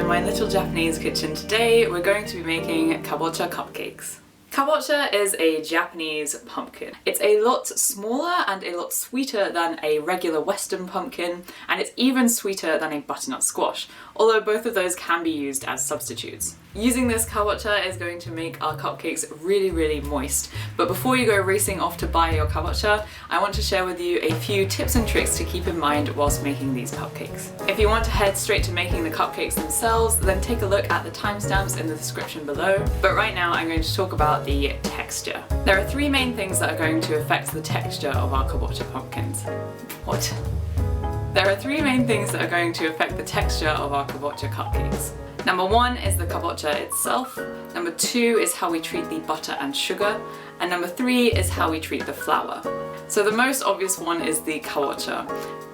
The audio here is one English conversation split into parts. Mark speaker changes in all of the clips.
Speaker 1: my little Japanese kitchen today we're going to be making Kabocha Cupcakes. Kabocha is a Japanese pumpkin. It's a lot smaller and a lot sweeter than a regular Western pumpkin, and it's even sweeter than a butternut squash, although both of those can be used as substitutes. Using this kabocha is going to make our cupcakes really moist, but before you go racing off to buy your kabocha, I want to share with you a few tips and tricks to keep in mind whilst making these cupcakes. If you want to head straight to making the cupcakes themselves, then take a look at the timestamps in the description below, but right now I'm going to talk about the texture. There are three main things that are going to affect the texture of our kabocha pumpkins. What? There are three main things that are going to affect the texture of our kabocha cupcakes. Number one is the kabocha itself, number two is how we treat the butter and sugar, and number three is how we treat the flour. So the most obvious one is the kabocha.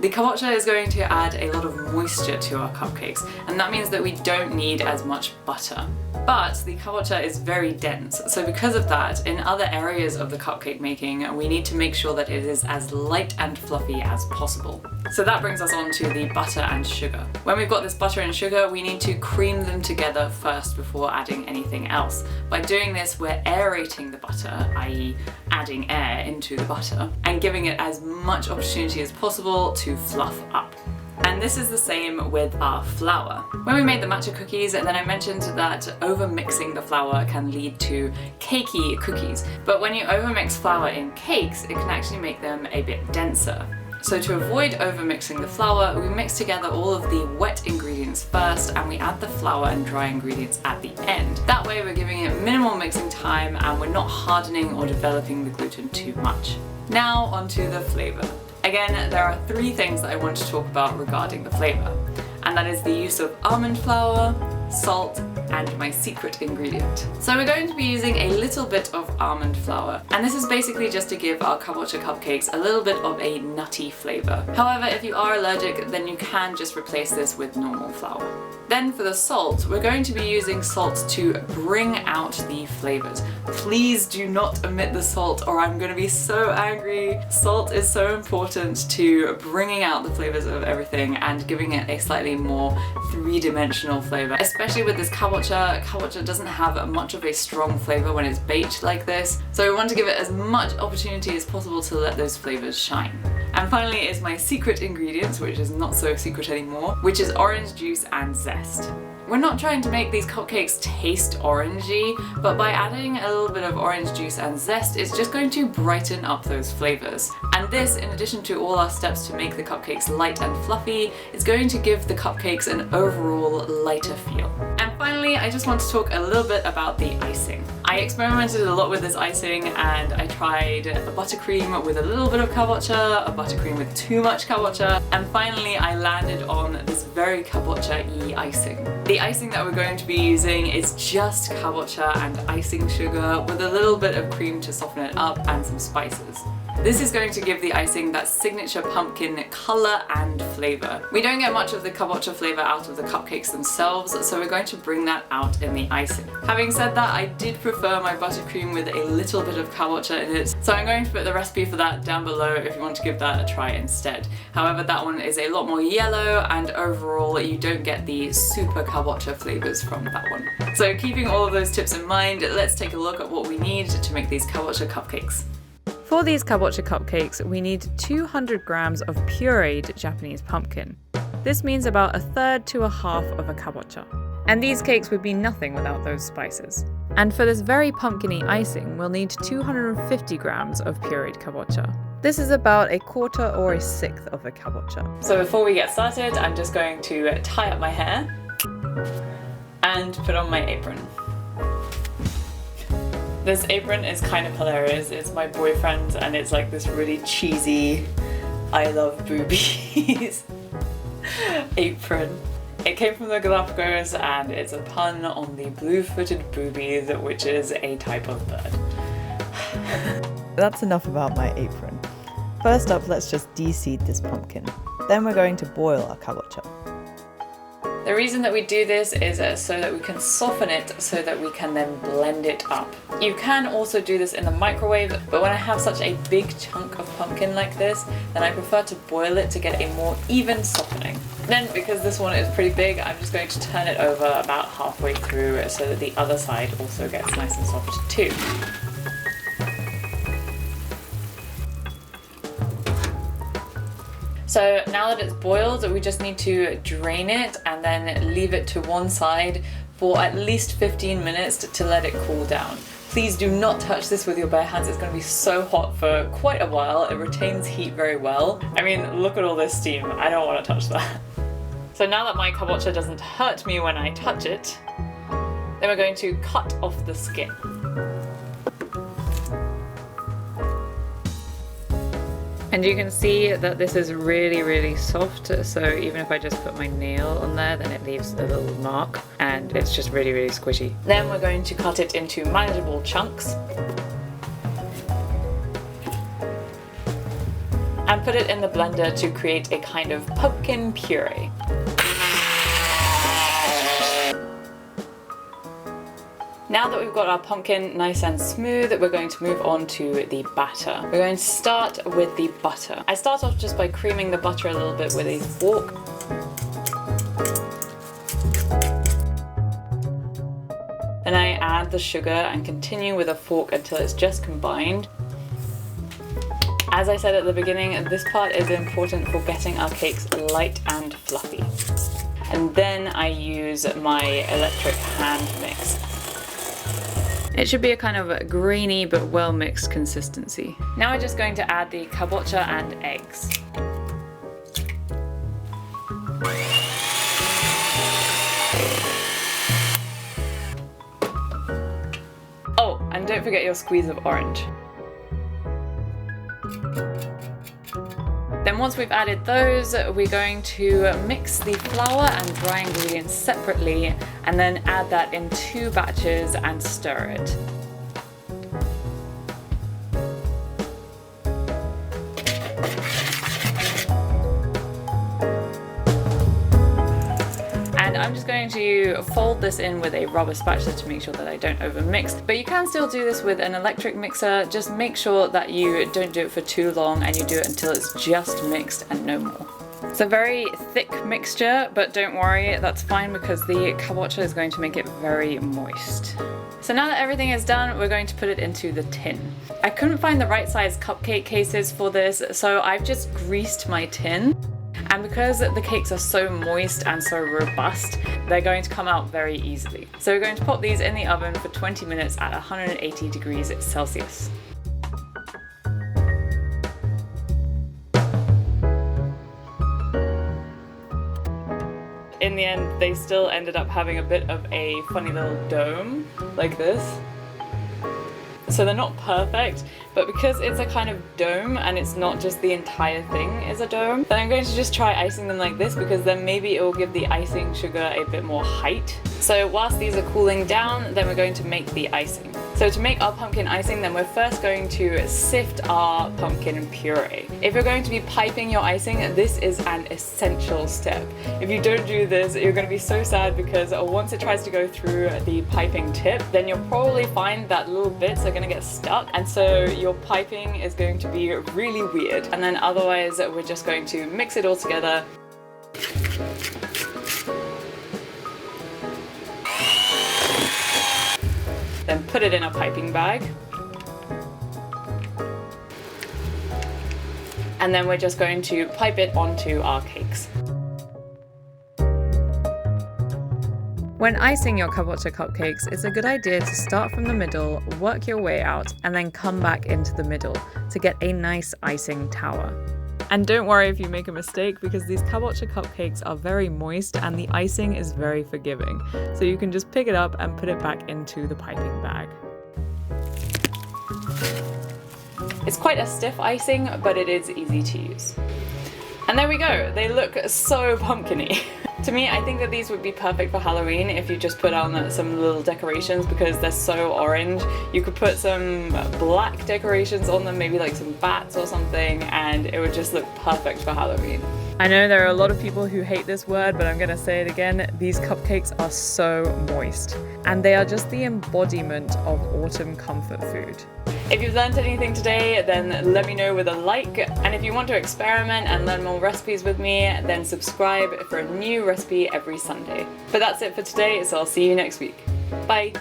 Speaker 1: The kabocha is going to add a lot of moisture to our cupcakes, and that means that we don't need as much butter. But the kabocha is very dense, so because of that, in other areas of the cupcake making, we need to make sure that it is as light and fluffy as possible. So that brings us on to the butter and sugar. When we've got this butter and sugar, we need to cream them together first before adding anything else. By doing this, we're aerating the butter, i.e. adding air into the butter, and giving it as much opportunity as possible to fluff up. And this is the same with our flour. When we made the matcha cookies, then I mentioned that over-mixing the flour can lead to cakey cookies. But when you over-mix flour in cakes, it can actually make them a bit denser. So to avoid over-mixing the flour, we mix together all of the wet ingredients first and we add the flour and dry ingredients at the end. That way we're giving it minimal mixing time and we're not hardening or developing the gluten too much. Now onto the flavour. Again, there are three things that I want to talk about regarding the flavour, and that is the use of almond flour, salt, and my secret ingredient. So we're going to be using a little bit of almond flour, and this is basically just to give our kabocha cupcakes a little bit of a nutty flavour. However, if you are allergic, then you can just replace this with normal flour. Then for the salt, we're going to be using salt to bring out the flavours. Please do not omit the salt or I'm going to be so angry. Salt is so important to bringing out the flavours of everything and giving it a slightly more three-dimensional flavour. Especially with this kabocha, kabocha doesn't have much of a strong flavour when it's baked like this, so we want to give it as much opportunity as possible to let those flavours shine. And finally is my secret ingredients, which is not so secret anymore, which is orange juice and zest. We're not trying to make these cupcakes taste orangey, but by adding a little bit of orange juice and zest, it's just going to brighten up those flavours. And this, in addition to all our steps to make the cupcakes light and fluffy, is going to give the cupcakes an overall lighter feel. And finally, I just want to talk a little bit about the icing. I experimented a lot with this icing and I tried a buttercream with a little bit of kabocha, a buttercream with too much kabocha, and finally I landed on this very kabocha-y icing. The icing that we're going to be using is just kabocha and icing sugar with a little bit of cream to soften it up and some spices. This is going to give the icing that signature pumpkin colour and flavour. We don't get much of the kabocha flavour out of the cupcakes themselves, so we're going to bring that out in the icing. Having said that, I did prefer my buttercream with a little bit of kabocha in it, so I'm going to put the recipe for that down below if you want to give that a try instead. However, that one is a lot more yellow and overall you don't get the super kabocha flavours from that one. So keeping all of those tips in mind, let's take a look at what we need to make these kabocha cupcakes.
Speaker 2: For these kabocha cupcakes, we need 200 grams of pureed Japanese pumpkin. This means about a third to a half of a kabocha. And these cakes would be nothing without those spices. And for this very pumpkin-y icing, we'll need 250 grams of pureed kabocha. This is about a quarter or a sixth of a kabocha.
Speaker 1: So before we get started, I'm just going to tie up my hair and put on my apron. This apron is kind of hilarious. It's my boyfriend's and it's like this really cheesy I love boobies apron. It came from the Galapagos and it's a pun on the blue-footed boobies, which is a type of bird.
Speaker 3: That's enough about my apron. First up, let's just de-seed this pumpkin. Then we're going to boil our kabocha.
Speaker 1: The reason that we do this is so that we can soften it so that we can then blend it up. You can also do this in the microwave, but when I have such a big chunk of pumpkin like this, then I prefer to boil it to get a more even softening.
Speaker 2: Then, because this one is pretty big, I'm just going to turn it over about halfway through so that the other side also gets nice and soft too. So now that it's boiled, we just need to drain it and then leave it to one side for at least 15 minutes to let it cool down. Please do not touch this with your bare hands. It's going to be so hot for quite a while. It retains heat very well. I mean, look at all this steam. I don't want to touch that. So now that my kabocha doesn't hurt me when I touch it, then we're going to cut off the skin. And you can see that this is really, really soft, so even if I just put my nail on there, then it leaves a little mark, and it's just really, really squishy. Then we're going to cut it into manageable chunks and put it in the blender to create a kind of pumpkin puree. Now that we've got our pumpkin nice and smooth, we're going to move on to the batter. We're going to start with the butter. I start off just by creaming the butter a little bit with a fork. Then I add the sugar and continue with a fork until it's just combined. As I said at the beginning, this part is important for getting our cakes light and fluffy. And then I use my electric hand mix. It should be a kind of grainy but well mixed consistency. Now we're just going to add the kabocha and eggs. Oh, and don't forget your squeeze of orange. Then once we've added those, we're going to mix the flour and dry ingredients separately and then add that in 2 batches and stir it. And I'm just going to fold this in with a rubber spatula to make sure that I don't overmix. But you can still do this with an electric mixer. Just make sure that you don't do it for too long and you do it until it's just mixed and no more. It's a very thick mixture, but don't worry, that's fine because the kabocha is going to make it very moist. So now that everything is done, we're going to put it into the tin. I couldn't find the right size cupcake cases for this, so I've just greased my tin. And because the cakes are so moist and so robust, they're going to come out very easily. So we're going to pop these in the oven for 20 minutes at 180 degrees Celsius. In the end, they still ended up having a bit of a funny little dome, like this. So they're not perfect, but because it's a kind of dome and it's not just the entire thing is a dome, then I'm going to just try icing them like this because then maybe it will give the icing sugar a bit more height. So whilst these are cooling down, then we're going to make the icing. So to make our pumpkin icing, then we're first going to sift our pumpkin puree. If you're going to be piping your icing, this is an essential step. If you don't do this, you're going to be so sad because once it tries to go through the piping tip, then you'll probably find that little bits are going to get stuck, and so your piping is going to be really weird. And then otherwise, we're just going to mix it all together. Then put it in a piping bag. And then we're just going to pipe it onto our cakes.
Speaker 3: When icing your kabocha cupcakes, it's a good idea to start from the middle, work your way out, and then come back into the middle to get a nice icing tower. And don't worry if you make a mistake because these kabocha cupcakes are very moist and the icing is very forgiving. So you can just pick it up and put it back into the piping bag.
Speaker 2: It's quite a stiff icing, but it is easy to use. And there we go, they look so pumpkin-y. To me, I think that these would be perfect for Halloween if you just put on some little decorations because they're so orange. You could put some black decorations on them, maybe like some bats or something, and it would just look perfect for Halloween.
Speaker 3: I know there are a lot of people who hate this word, but I'm gonna say it again. These cupcakes are so moist, and they are just the embodiment of autumn comfort food. If you've learned anything today, then let me know with a like. And if you want to experiment and learn more recipes with me, then subscribe for a new recipe every Sunday. But that's it for today, so I'll see you next week. Bye!